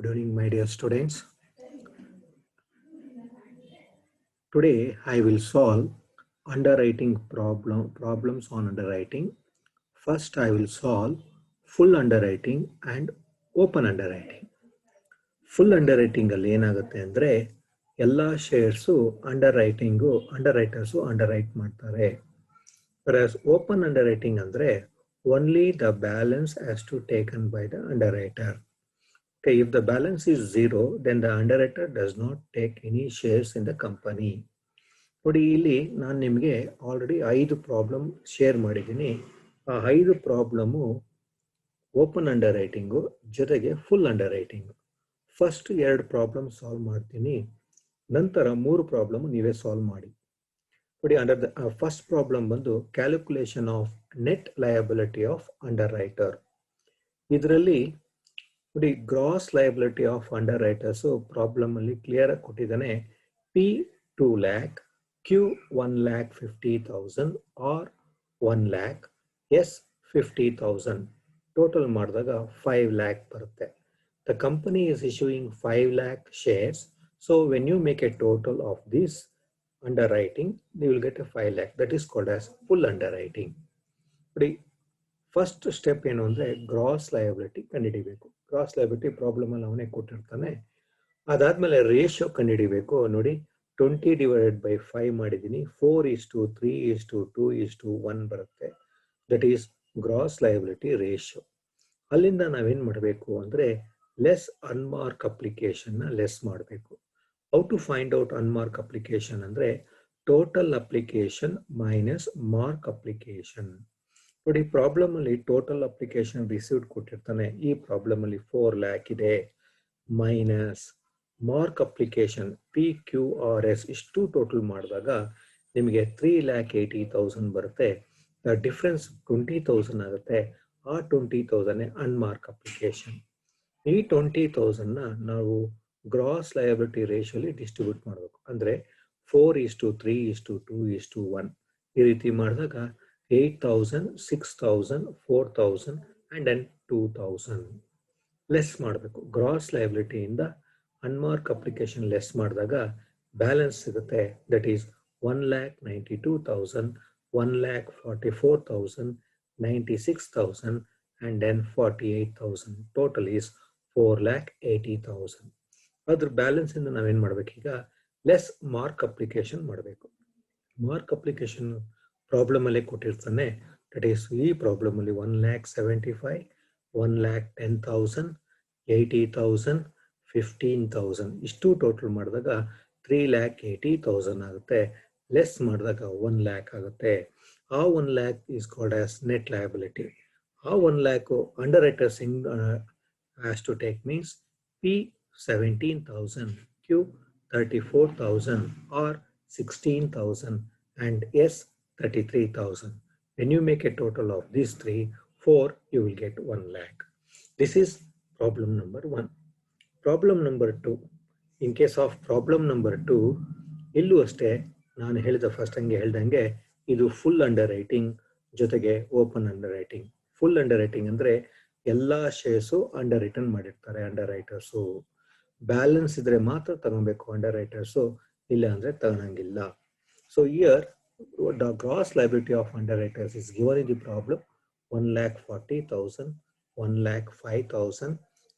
Good evening, my dear students. Today I will solve underwriting problems on underwriting. First I will solve full underwriting and open underwriting. Full underwriting ಅಲ್ಲಿ ಏನಾಗುತ್ತೆ ಅಂದರೆ ಎಲ್ಲ shares underwriters underwrite ಮಾಡ್ತಾರೆ. Open underwriting ಅಂದರೆ only the balance has to taken by the underwriter. Okay, if the balance is zero, then the underwriter does not take any shares in the company. ನೋಡಿ ಇಲ್ಲಿ ನಾನು ನಿಮಗೆ already 5 problem share ಮಾಡಿದ್ದೀನಿ. ಆ 5 problem open underwriting ಜೊತೆಗೆ full underwriting. First 2 problem solve ಮಾಡ್ತೀನಿ, ನಂತರ 3 problem ನೀವೇ ಸಾಲ್ವ್ ಮಾಡಿ. ನೋಡಿ ಅಂಡರ್ ದ ಫಸ್ಟ್ ಪ್ರಾಬ್ಲಮ್ ಬಂದು calculation of net liability of underwriter. ಇದರಲ್ಲಿ ನೋಡಿ gross liability of underwriters problem ಅಲ್ಲಿ ಕ್ಲಿಯರ್ ಆಗಿ ಕೊಟ್ಟಿದ್ದಾನೆ. P 2 lakh, Q 1,50,000 R 1 lakh, S 50,000. Total ಮಾಡಿದಾಗ 5 lakh ಬರುತ್ತೆ. The company is issuing 5 lakh shares. So when you make a total of this underwriting, you will get a 5 lakh. That is called as full underwriting. ನೋಡಿ first step ಏನು ಅಂದರೆ gross liability ಕಂಡುಹಿಡಿಬೇಕು. Gross liability problem ಅಲ್ಲಿ ಅವನೇ ಕೊಟ್ಟಿರ್ತಾನೆ. ಅದಾದ್ಮೇಲೆ ratio ಕಂಡುಹಿಡಿಬೇಕು. ನೋಡಿ 20/5 ಮಾಡಿದ್ದೀನಿ. 4:3:2:1 ಬರುತ್ತೆ. That is gross liability ratio. ಅಲ್ಲಿಂದ ನಾವೇನ್ ಮಾಡಬೇಕು ಅಂದರೆ ಲೆಸ್ ಅನ್ಮಾರ್ಕ್ ಅಪ್ಲಿಕೇಶನ್ ನ ಲೆಸ್ ಮಾಡಬೇಕು. How to find out unmark application ಅಂದರೆ total application minus mark application. ನೋಡಿ ಪ್ರಾಬ್ಲಮ್ ಅಲ್ಲಿ ಟೋಟಲ್ ಅಪ್ಲಿಕೇಶನ್ ರಿಸೀವ್ಡ್ ಕೊಟ್ಟಿರ್ತಾನೆ. ಈ ಪ್ರಾಬ್ಲಮ್ ಅಲ್ಲಿ 4 lakh ಇದೆ, ಮೈನಸ್ ಮಾರ್ಕ್ ಅಪ್ಲಿಕೇಶನ್ PQRS ಇಷ್ಟು ಟೋಟಲ್ ಮಾಡಿದಾಗ ನಿಮಗೆ 3,80,000 ಬರುತ್ತೆ. ಡಿಫ್ರೆನ್ಸ್ 20,000 ಆಗುತ್ತೆ. ಆ 20,000 ಅನ್ಮಾರ್ಕ್ ಅಪ್ಲಿಕೇಶನ್. ಈ 20,000 ನಾವು ಗ್ರಾಸ್ ಲಯಬಿಲಿಟಿ ರೇಷಿಯೋಲಿ ಡಿಸ್ಟ್ರಿಬ್ಯೂಟ್ ಮಾಡಬೇಕು. ಅಂದರೆ 4:3:2:1 ಈ ರೀತಿ ಮಾಡಿದಾಗ 8,000, 6,000, 4,000 and then 2,000 ಲೆಸ್ ಮಾಡಬೇಕು. ಗ್ರಾಸ್ ಲಯಬಿಲಿಟಿಯಿಂದ ಅನ್ಮಾರ್ಕ್ ಅಪ್ಲಿಕೇಶನ್ ಲೆಸ್ ಮಾಡಿದಾಗ ಬ್ಯಾಲೆನ್ಸ್ ಸಿಗುತ್ತೆ. That is 1,92,000, 1,44,000, 96,000 and then 48,000. Total is 4,80,000. ಅದ್ರ ಬ್ಯಾಲೆನ್ಸ್ ಇಂದ ನಾವೇನ್ ಮಾಡ್ಬೇಕೀಗ ಲೆಸ್ ಮಾರ್ಕ್ ಅಪ್ಲಿಕೇಶನ್ ಮಾಡಬೇಕು. ಮಾರ್ಕ್ ಅಪ್ಲಿಕೇಶನ್ ಪ್ರಾಬ್ಲಮ್ ಅಲ್ಲೇ ಕೊಟ್ಟಿರ್ತಾನೆ. ದಟ್ ಈಸ್ ಈ ಪ್ರಾಬ್ಲಮ್ ಅಲ್ಲಿ 1,75,000, 1,10,000, 80,000, 15,000 ಇಷ್ಟು ಟೋಟಲ್ ಮಾಡಿದಾಗ 3,80,000 ಆಗುತ್ತೆ. ಲೆಸ್ ಮಾಡಿದಾಗ 1 lakh ಆಗುತ್ತೆ. ಆ 1 lakh is called as net liability. ಆ 1 lakh underwriters has to take means P 17,000, Q 34,000 R 16,000 and S 33,000. When you make a total of these 4, you will get 1 lakh. This is problem number 1. Problem number 2. In case of problem number 2, ಇಲ್ಲೂ ಅಷ್ಟೇ ನಾನು ಹೇಳಿದ first ಹಂಗೆ ಹೇಳ್ದಂಗೆ ಇದು full underwriting ಜೊತೆಗೆ open underwriting. Full underwriting ಅಂದರೆ ಎಲ್ಲ ಶೇರ್ಸು ಅಂಡರ್ ರಿಟರ್ನ್ ಮಾಡಿರ್ತಾರೆ ಅಂಡರ್ ರೈಟರ್ಸು. ಬ್ಯಾಲೆನ್ಸ್ ಇದ್ರೆ ಮಾತ್ರ ತಗೊಬೇಕು ಅಂಡರ್ ರೈಟರ್ಸು, ಇಲ್ಲ ಅಂದರೆ ತಗೊಳಂಗಿಲ್ಲ. So here the gross liability of underwriters is given in the problem 1,40,000, 1,05,000,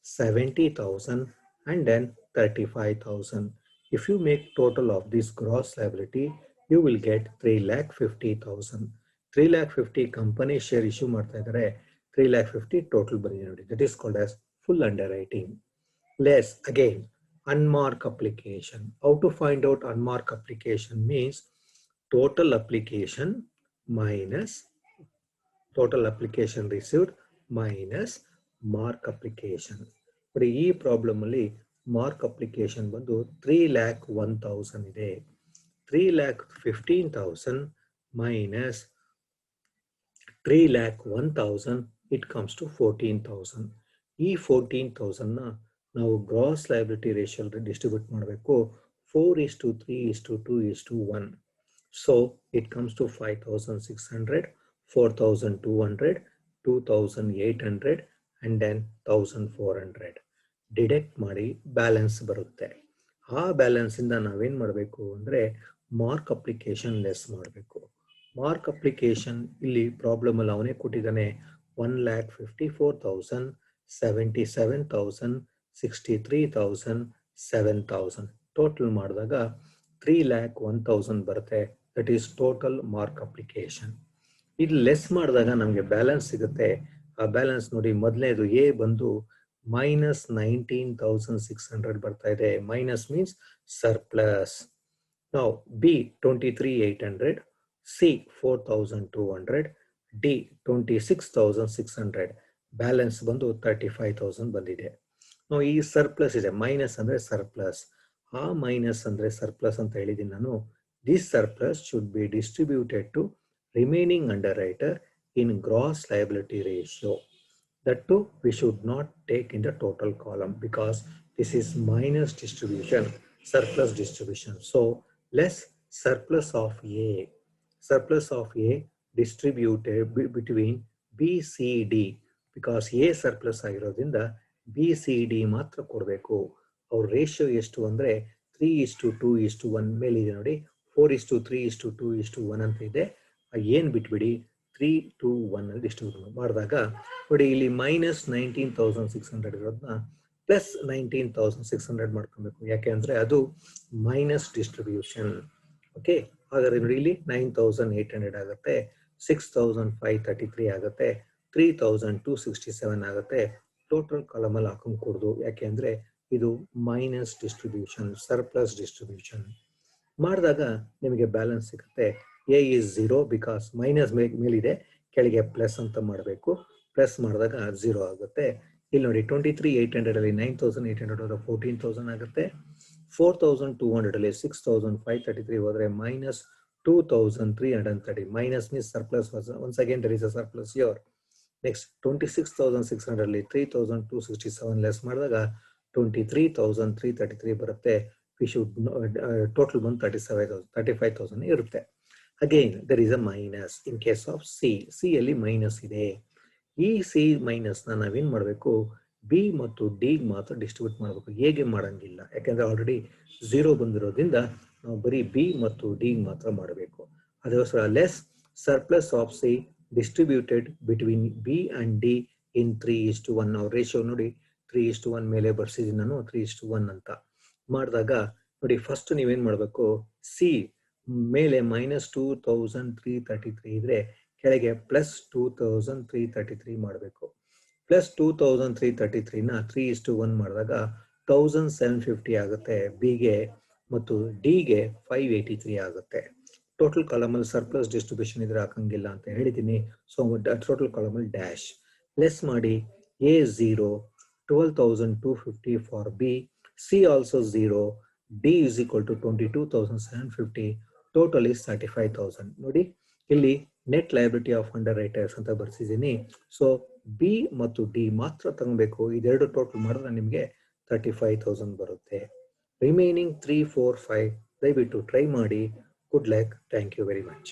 70,000 and then 35,000. If you make total of this gross liability, you will get 3,50,000. 3,50,000 company share issue ಮಾಡ್ತಾ ಇದ್ದಾರೆ. 3,50,000 total ಬಂದಿದೆ ನೋಡಿ. That is called as full underwriting. Less again unmarked application. How to find out unmarked application means total application minus total application received minus mark application. but ಈ problem ಅಲ್ಲಿ mark application ಬಂದು 3,01,000 ಇದೆ. 3,15,000 minus 3,01,000 it comes to 14,000. ಈ 14,000 ನಾವು gross liability ratio distribute ಮಾಡಬೇಕು. 4:3:2:1. So it comes to 5,600, 4,200, 2,800 and then 1,400. Deduct ಮಾಡಿ balance ಬರುತ್ತೆ. ಆ ಬ್ಯಾಲೆನ್ಸಿಂದ ನಾವೇನು ಮಾಡಬೇಕು ಅಂದರೆ ಮಾರ್ಕ್ ಅಪ್ಲಿಕೇಶನ್ ಲೆಸ್ ಮಾಡಬೇಕು. ಮಾರ್ಕ್ ಅಪ್ಲಿಕೇಶನ್ ಇಲ್ಲಿ ಪ್ರಾಬ್ಲಮಲ್ಲಿ ಅವನೇ ಕೊಟ್ಟಿದ್ದಾನೆ 1,54,000, 77,000, 63,000, 7,000 ಟೋಟಲ್ ಮಾಡಿದಾಗ 3,01,000 ಬರುತ್ತೆ. That is total mark application. ಇದು ಲೆಸ್ ಮಾಡಿದಾಗ ನಮಗೆ ಬ್ಯಾಲೆನ್ಸ್ ಸಿಗುತ್ತೆ. ಆ ಬ್ಯಾಲೆನ್ಸ್ ನೋಡಿ, ಮೊದಲನೇದು ಎ ಬಂದು -19,600 ಬರ್ತಾ ಇದೆ. Minus means surplus. ನಾವು ಬಿ 23,800, ಸಿ 4,200, ಡಿ 26,600. ಬ್ಯಾಲೆನ್ಸ್ ಬಂದು 35,000 ಬಂದಿದೆ. ನಾವು ಈ ಸರ್ಪ್ಲಸ್ ಇದೆ, ಮೈನಸ್ ಅಂದರೆ ಸರ್ಪ್ಲಸ್. ಆ ಮೈನಸ್ ಅಂದರೆ ಸರ್ಪ್ಲಸ್ ಅಂತ ಹೇಳಿದ್ದೀನಿ ನಾನು. This surplus should be distributed to remaining underwriter in gross liability ratio. That too we should not take in the total column because this is minus distribution, surplus distribution. So less surplus of A. Surplus of A distributed between B, C, D. Because A surplus ಆಗಿರೋದ್ರಿಂದ B, C, D ಮಾತ್ರ ಕೊಡಬೇಕು. ಅವ್ರ ratio ಎಷ್ಟು ಅಂದರೆ 3:2:1 ಮೇಲಿದೆ ನೋಡಿ. 4:3:2:1 ಅಂತ ಇದೆ. ಏನು ಬಿಟ್ಬಿಡಿ, 3:1 ಅಲ್ಲಿ ಡಿಸ್ಟ್ರಿಬ್ಯೂಟ್ ಮಾಡಿದಾಗ ನೋಡಿ, ಇಲ್ಲಿ -19,600 ಇರೋದನ್ನ +19,600 ಮಾಡ್ಕೊಬೇಕು. ಯಾಕೆ ಅಂದರೆ ಅದು ಮೈನಸ್ ಡಿಸ್ಟ್ರಿಬ್ಯೂಷನ್. ಓಕೆ, ಹಾಗಾದ್ರೆ ನೋಡಿ ಇಲ್ಲಿ 9,800 ಆಗುತ್ತೆ, 6,533 ಆಗುತ್ತೆ, 3,267 ಆಗುತ್ತೆ. ಟೋಟಲ್ ಕಾಲಮಲ್ಲಿ ಹಾಕೊಂಡು ಕೊಡೋದು. ಯಾಕೆ ಅಂದರೆ ಇದು ಮೈನಸ್ ಡಿಸ್ಟ್ರಿಬ್ಯೂಷನ್, ಸರ್ಪ್ಲಸ್ ಡಿಸ್ಟ್ರಿಬ್ಯೂಷನ್ ಮಾಡಿದಾಗ ನಿಮಗೆ ಬ್ಯಾಲೆನ್ಸ್ ಸಿಗುತ್ತೆ. ಎ ಈಸ್ 0 ಬಿಕಾಸ್ ಮೈನಸ್ ಮೇಲಿದೆ, ಕೆಳಗೆ ಪ್ಲಸ್ ಅಂತ ಮಾಡಬೇಕು. ಪ್ಲಸ್ ಮಾಡಿದಾಗ 0 ಆಗುತ್ತೆ. ಇಲ್ಲಿ ನೋಡಿ 23,800 ಅಲ್ಲಿ 9,800 ಹೋದ್ರೆ 14,000 ಆಗುತ್ತೆ. 4,200 ಅಲ್ಲಿ 6,533 ಹೋದ್ರೆ -2,330. Minus means surplus. Once again there is a surplus here. Next 26,600 ಅಲ್ಲಿ 3,267 ಲೆಸ್ ಮಾಡಿದಾಗ 23,333 ಬರುತ್ತೆ. ವಿ ಶುಡ್ ಟೋಟಲ್ ಬಂದು 35,000 ಇರುತ್ತೆ. Again there is a minus in case of C. C ಅಲ್ಲಿ ಮೈನಸ್ ಇದೆ. ಈ ಸಿ ಮೈನಸ್ನ ನಾವೇನು ಮಾಡಬೇಕು, ಬಿ ಮತ್ತು ಡಿ ಮಾತ್ರ ಡಿಸ್ಟ್ರಿಬ್ಯೂಟ್ ಮಾಡಬೇಕು, ಎಗೆ ಮಾಡಂಗಿಲ್ಲ. ಯಾಕೆಂದರೆ ಆಲ್ರೆಡಿ 0 ಬಂದಿರೋದ್ರಿಂದ ನಾವು ಬರೀ ಬಿ ಮತ್ತು ಡಿ ಮಾತ್ರ ಮಾಡಬೇಕು. ಅದಕ್ಕೋಸ್ಕರ less surplus of C distributed between B and D in 3:1. ನಾವು ರೇಷಿಯೋ ನೋಡಿ 3:1 ಮೇಲೆ ಬರ್ಸಿದ್ದೀನಿ ನಾನು, 3:1 ಅಂತ ಮಾಡಿದಾಗ ನೋಡಿ, ಫಸ್ಟ್ ನೀವೇನು ಮಾಡಬೇಕು, ಸಿ ಮೇಲೆ -2,333 ಇದ್ರೆ ಕೆಳಗೆ +2,333 ಮಾಡಬೇಕು. +2,333ನ 3:1 ಮಾಡಿದಾಗ 1,750 ಆಗುತ್ತೆ ಬಿಗೆ, ಮತ್ತು ಡಿಗೆ 583 ಆಗುತ್ತೆ. ಟೋಟಲ್ ಕಾಲಮಲ್ಲಿ ಸರ್ಪ್ಲಸ್ ಡಿಸ್ಟ್ರಿಬ್ಯೂಷನ್ ಇದ್ರೆ ಹಾಕಂಗಿಲ್ಲ ಅಂತ ಹೇಳಿದ್ದೀನಿ. ಸೊ ಟೋಟಲ್ ಕಾಲಮಲ್ಲಿ ಡ್ಯಾಶ್ ಲೆಸ್ ಮಾಡಿ. A 0, 12,250 for B, C also 0, D is equal to 22,750. Total is 35,000. ನೋಡಿ, ಇಲ್ಲಿ net liability of under writers ಅಂತ ಬರ್ಸಿದ್ದೀನಿ. ಸೊ ಬಿ ಮತ್ತು ಡಿ ಮಾತ್ರ ತಗೊಬೇಕು. ಇದೆರಡು ಟೋಟಲ್ ಮಾಡಿದ್ರೆ ನಿಮಗೆ 35,000 ಬರುತ್ತೆ. ರಿಮೈನಿಂಗ್ 3, 4, 5 ದಯವಿಟ್ಟು ಟ್ರೈ ಮಾಡಿ. Good luck. Thank you very much.